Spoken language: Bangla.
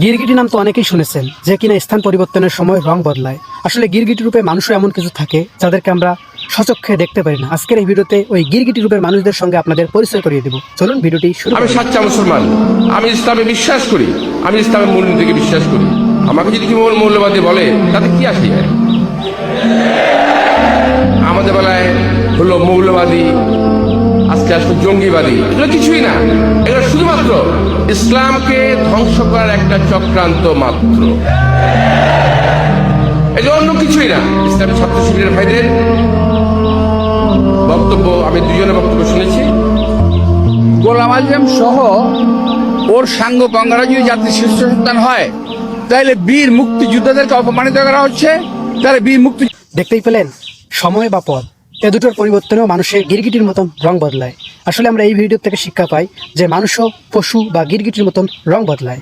গিরগিটি নাম তো অনেকেই শুনেছেন, যে কিনা স্থান পরিবর্তনের সময় রং বদলায়। আসলে গিরগিটি রূপে মানুষও এমন কিছু থাকে যাদেরকে আমরা সচক্ষে দেখতে পারি না। আজকের এই ভিডিওতে ওই গিরগিটি রূপের মানুষদের সঙ্গে আপনাদের পরিচয় করিয়ে দেব। চলুন ভিডিওটি শুরু আমি করি। সাচ্চা মুসলমান, আমি ইসলামে বিশ্বাস করি, আমি ইসলামের মূলনীতিকে বিশ্বাস করি। আমাকে যদি কি মৌলবাদী বলে তাতে কি আসে যায়? আমাদের বেলায় হলো মৌলবাদী, আজকে আসলে জঙ্গিবাদী, এগুলো কিছুই না। এগুলো শুধুমাত্র ইসলামকে ধ্বংস করার একটা চক্রান্ত মাত্র, এগুলো অন্য কিছুই না। ইসলামী ছাত্র শিবিরের ভাইদের বক্তব্য, আমি দুজনের বক্তব্য শুনেছি। গোলাম আজম সহ ওর সাঙ্গ গঙ্গারা যদি জাতির শীর্ষ সন্তান হয়, তাহলে বীর মুক্তিযোদ্ধাদেরকে অপমানিত করা হচ্ছে। তাহলে বীর মুক্তি দেখতেই পেলেন, সময় বা পথ এ দুটোর পরিবর্তনেও মানুষের গিরগিটির মতন রং বদলায়। আসলে আমরা এই ভিডিও থেকে শিক্ষা পাই যে মানুষও পশু বা গিরগিটির মতন রং বদলায়।